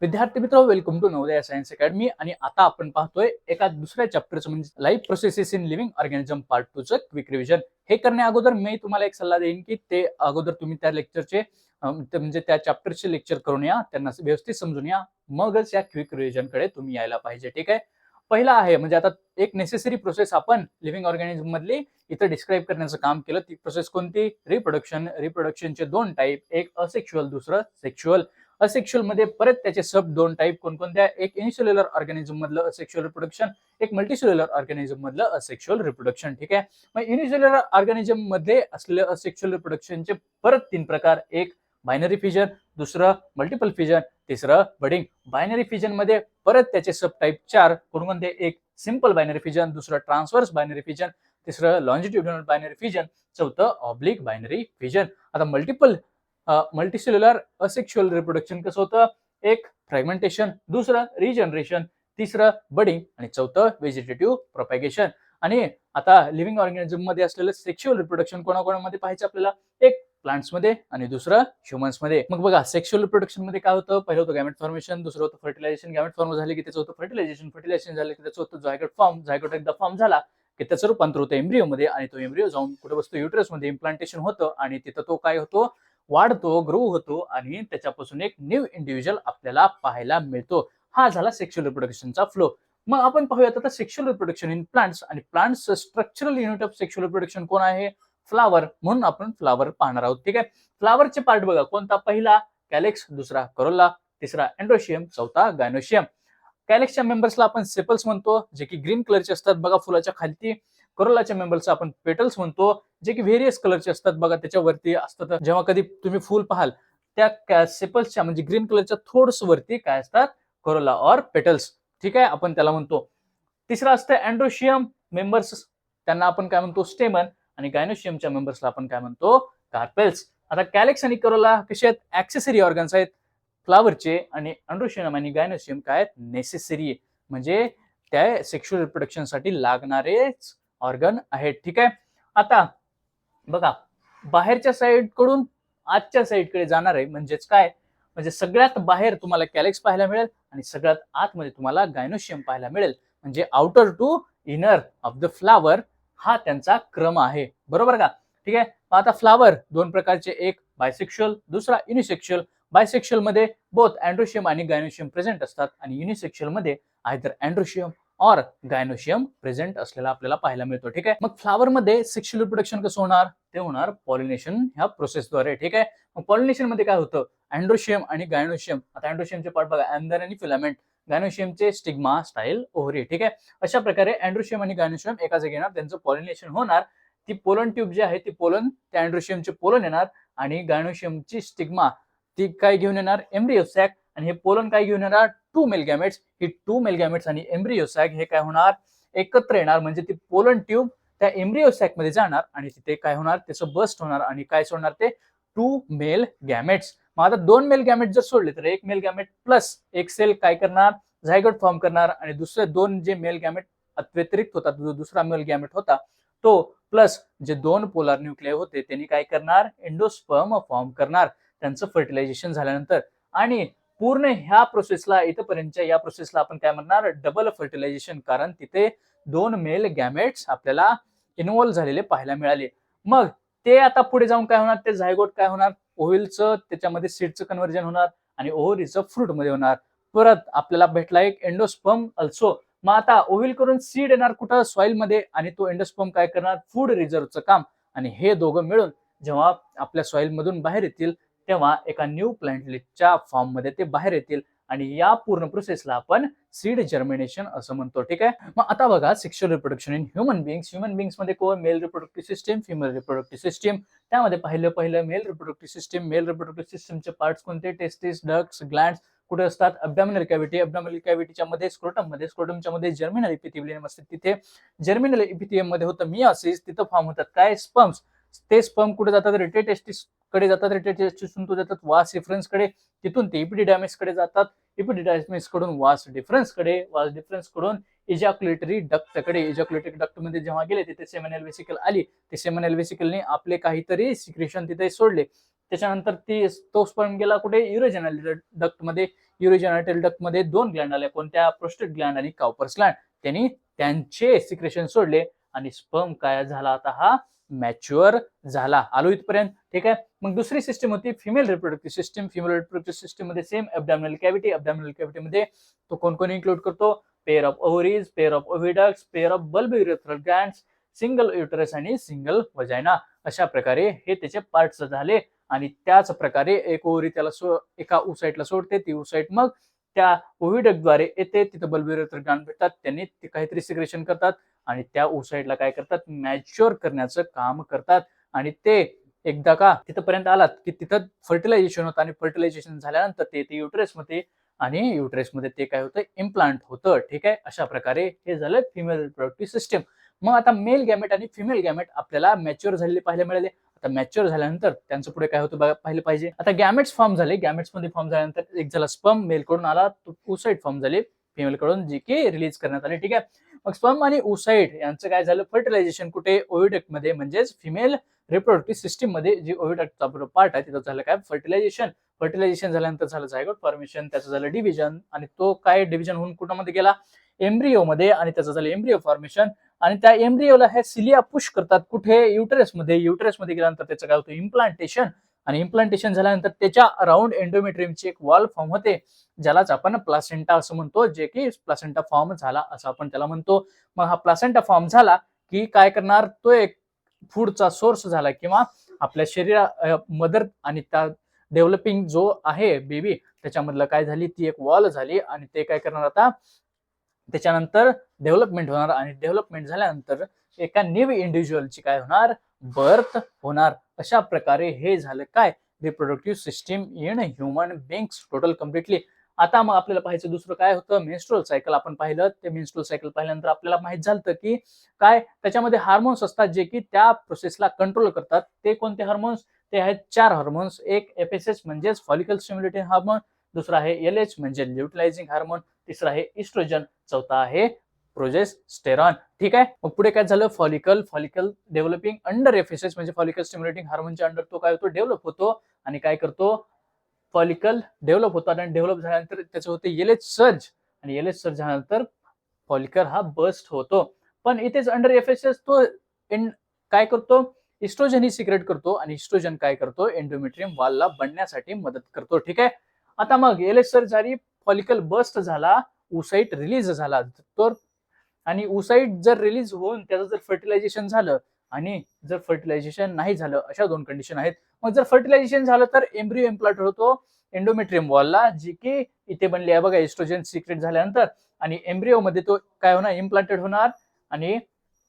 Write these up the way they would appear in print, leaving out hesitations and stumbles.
विद्यार्थी मित्र, welcome to Navodaya science academy. आणि आता आपण पाहतोय एका दुसऱ्या चॅप्टरचं म्हणजे life processes in living organism part 2 चं क्विक रिव्हिजन. हे करण्या अगोदर मी तुम्हाला एक सल्ला देईन की ते अगोदर तुम्ही त्या लेक्चरचे म्हणजे त्या चॅप्टरचे लेक्चर करून या, त्यांना व्यवस्थित समजून या, मगच या क्विक रिव्हिजन कडे तुम्ही यायला पाहिजे. ठीक आहे. पहिला आहे म्हणजे आता एक नेसेसरी प्रोसेस आपण लिव्हिंग ऑर्गॅनिझम मधली इथं डिस्क्राईब करण्याचं काम केलं. ती प्रोसेस कोणती? रिप्रोडक्शन. रिप्रोडक्शनचे दोन टाईप, एक असेक्शुअल, दुसरं सेक्शुअल. असेक्शुअल मध्ये परत त्याचे सब दोन टाईप कोणकोणत्या? एक युनिसेल्युलर ऑर्गॅनिझम मधलं असेक्शुअल रिप्रोडक्शन, एक मल्टीसेल्युलर ऑर्गॅनिझम मधलं असेक्शुअल रिप्रोडक्शन. ठीक आहे. मग युनिसेल्युलर ऑर्गॅनिझम मध्ये असलेले असेक्शुअल रिप्रोडक्शनचे परत तीन प्रकार, एक बायनरी फिजन, दुसरं मल्टिपल फिजन, तिसरं बडिंग. बायनरी फिजन मध्ये परत त्याचे सब टाईप चार कोणकोणते? एक सिंपल बायनरी फिजन, दुसरं ट्रान्सव्हर्स बायनरी फिजन, तिसरं लॉन्जिट्युडिनल बायनरी फिजन, चौथं ऑब्लिक बायनरी फिजन. आता मल्टीसेल्युलर असेक्शुअल रिप्रोडक्शन कसं होतं? एक फ्रॅगमेंटेशन, दुसरं रिजनरेशन, तिसरं बडिंग आणि चौथं व्हेजिटेटिव्ह प्रोपॅगेशन. आणि आता लिव्हिंग ऑर्गॅनिझम मध्ये असलेलं सेक्शुअल रिप्रोडक्शन कोणाकोणामध्ये पाहायचं आपल्याला? एक प्लांट्स मध्ये आणि दुसरं ह्युमन्स मध्ये. मग बघा, सेक्शुअल रिप्रोडक्शन मध्ये काय होतं? पहिलं होतं गॅमेट फॉर्मेशन, दुसरं होतं फर्टिलायझेशन. गॅमेट फॉर्म झाले की त्याचं होतं फर्टिलायझेशन, फर्टिलायझेशन झालं की त्याचं होतं झायगोट फॉर्म, झायगोट एकदा फॉर्म झाला की त्याचं रूपांतर होतं एम्ब्रिओ मध्ये, आणि तो एम्ब्रिओ जाऊन कुठे बसतो? युटरस मध्ये. इम्प्लांटेशन होतं आणि तिथं तो काय होतो? वाढतो, ग्रो होतो आणि त्याच्यापासून एक न्यू इंडिव्हिज्युअल आपल्याला पाहायला मिळतो. हा झाला सेक्शुअल रिप्रोडक्शनचा फ्लो. मग आपण पाहूयात आता सेक्शुअल रिप्रोडक्शन इन प्लांट्स. आणि plants structural unit of sexual reproduction कोण आहे? फ्लावर. म्हणून आपण फ्लावर पाहणार आहोत. ठीक आहे. फ्लावरचे पार्ट बघा, कोणता? पहिला कॅलेक्स, दुसरा करोला, तिसरा एंड्रोशियम, चौथा गायनोशियम. कॅलेक्सच्या मेंबर्सला आपण सेपल्स म्हणतो, जे की ग्रीन कलरचे असतात बघा फुलाच्या खालती. करोलाच्या मेंबर्सला आपण पेटल्स म्हणतो, जे की व्हेरियस कलरचे असतात बघा त्याच्यावरती असतात. जेव्हा कधी तुम्ही फुल पाहाल त्या सेपल्सच्या म्हणजे ग्रीन कलरच्या थोडस वरती काय असतात? Corolla or petals. ठीक आहे, आपण त्याला म्हणतो. तिसरा असतं अँड्रोशियम मेंबर्स, त्यांना आपण काय म्हणतो? स्टेमन. आणि गायनोशियमच्या मेंबर्सला आपण काय म्हणतो? कार्पेल्स. आता कॅलेक्स आणि करोला कसे आहेत? ऍक्सेसरी ऑर्गन्स आहेत फ्लावरचे, आणि अँड्रोशियम आणि गायनोशियम काय आहेत? नेसेसरी, म्हणजे त्या सेक्शुअल रिप्रोडक्शन साठी लागणारेच ऑर्गन आहेत. ठीक आहे. आता बघा, बाहेरच्या साईड कडून आतच्या साईड कडे जाणार आहे म्हणजेच काय? म्हणजे सगळ्यात बाहेर तुम्हाला कॅलेक्स पाहायला मिळेल आणि सगळ्यात आतमध्ये तुम्हाला गायनोशियम पाहायला मिळेल. म्हणजे outer to inner of the flower हा त्यांचा क्रम आहे. बरोबर का? ठीक आहे. आता फ्लावर दोन प्रकारचे, एक बायसेक्शुअल, दुसरा युनिसेक्शुअल. बायसेक्शुअल मध्ये बोथ अँड्रोशियम आणि गायनोशियम प्रेझेंट असतात, आणि युनिसेक्शुअल मध्ये either androecium or gynoecium present असलेला आपल्याला पाहायला मिळतो. ठीक आहे. मग फ्लावर मध्ये सेक्शुअल रिप्रोडक्शन कसं होणार? ते होणार पॉलिनेशन ह्या प्रोसेसद्वारे. ठीक आहे. मग पॉलिनेशन मध्ये काय होतं? अँड्रोशियम आणि गायनोशियम. आता अँड्रोशियमचे पार्ट बघा, अँथर आणि फिलामेंट. गायनोशियमचे स्टिग्मा, स्टाईल, ओव्हरी. ठीक आहे. अशा प्रकारे अँड्रोशियम आणि गायनोशियम एका जागी येणार, त्यांचं पॉलिनेशन होणार. ती पोलन ट्यूब जी आहे ती पोलन, त्या अँड्रोशियमचे पोलन येणार, आणि गायनोशियमची स्टिग्मा ती काय घेऊन येणार? Embryo sac. आणि हे पोलन काय घेऊन येणार? Two male gametes. ही टू मेल गॅमेट्स आणि एम्ब्रियो सॅक हे काय होणार? एकत्र येणार, म्हणजे ती पोलन ट्यूब त्या एम्ब्रियो सॅक मध्ये जाणार आणि तिथे काय होणार? त्याचं बस्ट होणार आणि काय सोडणार? ते टू मेल गॅमेट्स. मग आता दोन मेल गॅमेट जर सोडले तर एक मेल गॅमेट प्लस एक सेल काय करणार? झायगोट फॉर्म करणार, आणि दुसरे दोन जे मेल गॅमेट व्यतिरिक्त होता, जो दुसरा मेल गॅमेट होता तो प्लस जे दोन पोलार न्यूक्लिय होते त्यांनी काय करणार? एंडोस्पर्म फॉर्म करणार त्यांचं फर्टिलायझेशन झाल्यानंतर. आणि पूर्ण ह्या प्रोसेसला, इथपर्यंतच्या या प्रोसेसला आपण काय म्हणणार? डबल फर्टिलायझेशन, कारण तिथे दोन मेल गॅमेट्स आपल्याला इन्व्हॉल्व्ह झालेले पाहायला मिळाले. मग ते आता पुढे जाऊन काय होणार? ते झायगोट काय होणार? ओव्हिलचं त्याच्यामध्ये सीडचं कन्व्हर्जन होणार आणि ओव्हरीचं फ्रूट मध्ये होणार. परत आपल्याला भेटला एक एंडोस्पर्म अल्सो. मग आता ओव्हिल करून सीड येणार कुठं? सॉइल मध्ये, आणि तो एंडोस्पर्म काय करणार? फूड रिझर्वचं काम. आणि हे दोघं मिळून जेव्हा आपल्या सॉइल मधून बाहेर येतील तेव्हा एका न्यू प्लांटलेटच्या फॉर्म मध्ये ते बाहेर येतील, आणि या पूर्ण प्रोसेसला आपण सीड जर्मिनेशन असं म्हणतो. ठीक आहे. मग आता बघा, sexual reproduction in human बिंग्स. Human बिंग्स मध्ये कोण? Male reproductive system, female reproductive system. त्यामध्ये पहिलं male reproductive system. Male reproductive सिस्टीमचे पार्ट्स कोणते? Testis, ducts, glands. कुठे असतात? अब्डॉमिनल कॅव्हिटी. अब्डॉमिनल कॅव्हिटीच्या मध्ये स्क्रोटम मध्ये. स्क्रोटमच्या मध्ये जर्मिनल इपिथेलियम असते. तिथे जर्मिनल इपिथेलियम मध्ये होतं मियोसिस. तिथं फॉर्म होतात काय? स्पर्म्स. ते स्पर्म कुठे जातात? रेटेटेस्टिस कडे जातात. रेटेटेस्टिसतून तो जातात वास डिफरन्स कडे. तिथून ते इपिडिडायमिस कडे जातात. इपिडिडायमिस कडून वास डिफरन्स कडे. वास डिफरन्स कडून इजॅक्युलेटरी डक्ट कडे. इजॅक्युलेटरी डक्ट मध्ये जेव्हा गेले तिथे सेमिनल वेसिकल आली. ते सेमिनल वेसिकलने आपले काहीतरी सिक्रेशन तिथे सोडले. त्याच्यानंतर तो स्पर्म गेला कुठे, युरोजेनाइटल डक्ट मध्ये. युरोजेनाइटल डक्ट मध्ये 2 ग्लँड आले, कोणत्या, प्रोस्टेट ग्लँड आणि काउपर्स ग्लँड. त्यांनी त्यांचे सिक्रेशन सोडले आणि स्पर्म काय झाला, आता हा मॅच्युअर झाला. आलो इथपर्यंत, ठीक आहे. मग दुसरी सिस्टीम होती female reproductive system. Female reproductive system मध्ये same abdominal cavity. Abdominal cavity मध्ये तो कोण कोण इन्क्लूड करतो, pair of ovaries, pair of oviducts, pair of bulbourethral glands, single uterus आणि सिंगल वजायना. अशा प्रकारे हे त्याचे पार्ट्स झाले. आणि त्याच प्रकारे एक ओव्हरी त्याला एका ओसाइटला सोडते, ती ओसाइट मग त्या ओव्हिडक्टद्वारे येते, तिथं बल्ब युरेथ्रल ग्लँड भेटतात, त्यांनी ते काहीतरी सिक्रेशन करतात आणि त्या ओसाइटला काय करतात, मॅच्युअर करण्याचं काम करतात. आणि ते एकदा का तिथपर्यंत आलात की तिथं फर्टिलायझेशन होतं आणि फर्टिलायझेशन झाल्यानंतर ते युटरसमध्ये, आणि युटरसमध्ये ते काय होतं, इम्प्लांट होतं, ठीक आहे. अशा प्रकारे हे झालं फिमेल रिप्रोडक्टिव्ह सिस्टीम. मग आता मेल गॅमेट आणि फिमेल गॅमेट आपल्याला मॅच्युअर झालेले पाहायला मिळाले. आता मॅच्युअर झाल्यानंतर त्यांचं पुढे काय होतं पाहिलं पाहिजे. आता गॅमेट्स फॉर्म झाले. गॅमेट्स मध्ये फॉर्म झाल्यानंतर एक झाला स्पर्म, मेल कडून आला, तो ओसाइट फॉर्म झाले फिमेल कडून, जी की रिलीज करण्यात आले, ठीक आहे. मग स्पर्म आणि ओसाइट यांचं काय झालं, फर्टिलायझेशन कुठे, ओव्हिडक्ट मध्ये, म्हणजेच फिमेल रिप्रोडक्टिव्ह सिस्टीम मध्ये जे ओव्हिडक्टचा पार्ट आहे तिथं झालं काय, फर्टिलायझेशन. फर्टिलायझेशन झाल्यानंतर झालं झायगोट फॉर्मेशन, त्याचं झालं डिव्हिजन, आणि तो काय डिव्हिजन होऊन कुठामध्ये गेला, एम्ब्रिओ मध्ये, आणि त्याचं झालं एम्ब्रिओ फॉर्मेशन. आणि त्या एम्ब्रिओला हे सिलिया पुश करतात कुठे, युटरस मध्ये. युटरस मध्ये गेल्यानंतर त्याचं काय होतं, इम्प्लांटेशन. आणि इम्प्लांटेशन झाल्यानंतर त्याच्या अराउंड एंडोमेट्रियमची एक वॉल फॉर्म होते, ज्यालाच आपण प्लासेंटा असं म्हणतो, जे की प्लासेंटा फॉर्म झाला असं आपण त्याला म्हणतो. मग हा प्लासेंटा फॉर्म झाला की काय करणार, तो एक फूडचा सोर्स झाला, किंवा आपल्या शरीरा मदर आणि त्या डेव्हलपिंग जो आहे बेबी, त्याच्यामधलं काय झाली, ती एक वॉल झाली. आणि ते काय करणार, आता त्याच्यानंतर डेव्हलपमेंट होणार, आणि डेव्हलपमेंट झाल्यानंतर एका न्यू इंडिव्हिज्युअलची काय होणार, बर्थ होणार. अशा प्रकारे हे झालं काय, reproductive system in human बिंग्स total completely. आता मग आपल्याला पाहायचं दुसरं काय होतं, मेन्स्ट्रुअल सायकल. आपण पाहिलं, ते मेन्स्ट्रुअल सायकल पाहिल्यानंतर आपल्याला माहित झालं की काय, त्याच्यामध्ये हार्मोन्स असतात जे की त्या प्रोसेसला कंट्रोल करतात. ते कोणते हार्मोन्स, ते आहेत 4 हार्मोन्स. एक एफएसएच म्हणजेच फॉलिकल स्टिम्युलेटिंग हार्मोन, दुसरा आहे एलएच म्हणजे ल्युटिलायझिंग हार्मोन, तिसरा आहे इस्ट्रोजन, चौथा आहे प्रोजेस्टेरॉन, ठीक आहे. मग पुढे काय झालं, फॉलिकल डेव्हलपिंग अंडर एफएसएच म्हणजे फॉलिकल स्टिम्युलेटिंग हार्मोनच्या अंडर तो काय होतो, डेव्हलप होतो. आणि काय करतो, फॉलिकल डेव्हलप होतात, आणि डेव्हलप झाल्यानंतर त्याचं होते एलएच सर्ज, आणि एलएच सर्ज झाल्यानंतर फॉलिकल हा बस्ट होतो. पण इथेच अंडर एफएसएस तो काय करतो, इस्ट्रोजन ही सिक्रेट करतो, आणि इस्ट्रोजन काय करतो, एंडोमेट्रियम वॉलला बनण्यासाठी मदत करतो, ठीक आहे. आता मग एलएच सर्ज झाली, फॉलिकल बस्ट झाला, ओसाइट रिलीज झाला, तर आणि ओसाइट जर रिलीज होऊन त्याचं जर फर्टिलायझेशन झालं, आणि जर फर्टिलायझेशन नाही झालं, अशा 2 कंडिशन आहेत. मग जर फर्टिलायझेशन झालं तर एम्ब्रिओ इम्प्लांट होतो एंडोमेट्रियम वॉलला, जी की इथे बनली आहे बघा, एस्ट्रोजन सिक्रेट झाल्यानंतर. आणि एम्ब्रिओ मध्ये तो काय होणार, इम्प्लांटेड होणार, आणि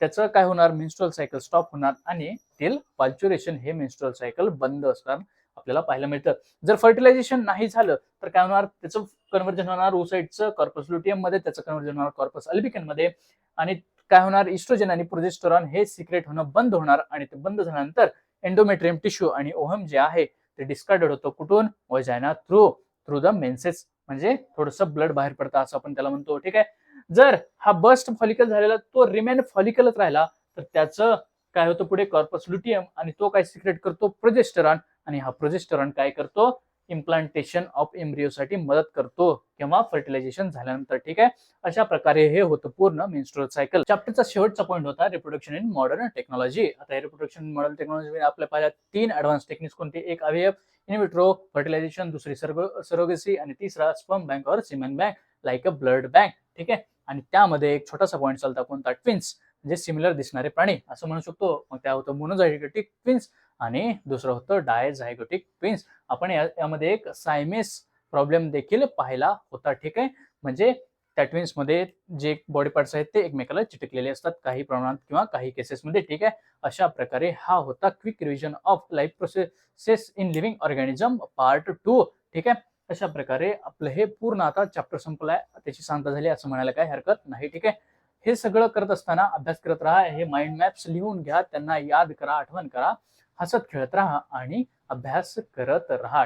त्याचं काय होणार, मेन्स्ट्रुअल सायकल स्टॉप होणार, आणि टिल पाल्च्युरेशन हे मेन्स्ट्रुअल सायकल बंद असणार आपल्याला पाहायला मिळतं. जर फर्टिलायझेशन नाही झालं तर काय होणार, त्याचं कन्व्हर्जन होणार ओसाइटचं कॉर्पस लुटियम मध्ये, त्याचं कन्व्हर्जन होणार कॉर्पस अल्बिकन मध्ये. आणि काय होणार, इस्ट्रोजन आणि प्रोजेस्टेरॉन हे सिक्रेट होणं बंद होणार, आणि ते बंद झाल्यानंतर एंडोमेट्रियम टिश्यू आणि ओहम जे आहे ते डिस्कार्डेड होतं कुठून, वजायना थ्रू द मेन्सेस, म्हणजे थोडंसं ब्लड बाहेर पडतं असं आपण त्याला म्हणतो, ठीक आहे. जर हा बस्ट फॉलिकल झालेला तो रिमेन फॉलिकलच राहिला, तर त्याचं काय होतं पुढे, कॉर्पस लुटियम, आणि तो काय सिक्रेट करतो, प्रोजेस्टेरॉन. आणि हा प्रोजेस्टेरॉन काय करतो, इम्प्लांटेशन ऑफ एम्ब्रिओसाठी मदत करतो, किंवा फर्टिलायझेशन झाल्यानंतर, ठीक आहे. अशा प्रकारे हे होतं पूर्ण मेन्स्ट्रुअल सायकल. चॅप्टरचा शेवटचा पॉईंट होता रिप्रोडक्शन इन मॉडर्न टेक्नॉलॉजी. आता हे रिप्रोडक्शन इन मॉडर्न टेक्नॉलॉजी आपल्या पाहिल्या 3 ऍडव्हान्स टेक्निक्स कोणते, एक अवयव इन विट्रो फर्टिलायझेशन, दुसरी सरोगेसी, आणि तिसरा स्पर्म बँक और semen bank like a blood bank, ठीक आहे. आणि त्यामध्ये एक छोटासा पॉईंट चालता कोणता, ट्विन्स म्हणजे सिमिलर दिसणारे प्राणी असं म्हणू शकतो. मग त्या होतं मोनोझायगोटिक ट्विन्स, आणि दुसरं होतं डायझायगोटिक ट्विन्स. आपण यामध्ये एक सायमेस प्रॉब्लेम देखील पाहिला होता, ठीक आहे. म्हणजे त्या ट्विन्स मध्ये जे बॉडी पार्ट्स आहेत ते एकमेकाला चिटकलेले असतात काही प्रमाणात किंवा काही केसेसमध्ये, ठीक आहे. अशा प्रकारे हा होता quick revision of life processes in living organism part 2, ठीक आहे. अशा प्रकारे आपलं हे पूर्ण आता चॅप्टर संपलाय, त्याची सांगता झाली असं म्हणायला काही हरकत नाही, ठीक आहे. हे सगळं करत असताना अभ्यास करत राहा, हे माइंड मॅप्स लिहून घ्या, त्यांना याद करा, आठवण करा, हसत खेळत राहा, आणि अभ्यास करत राहा.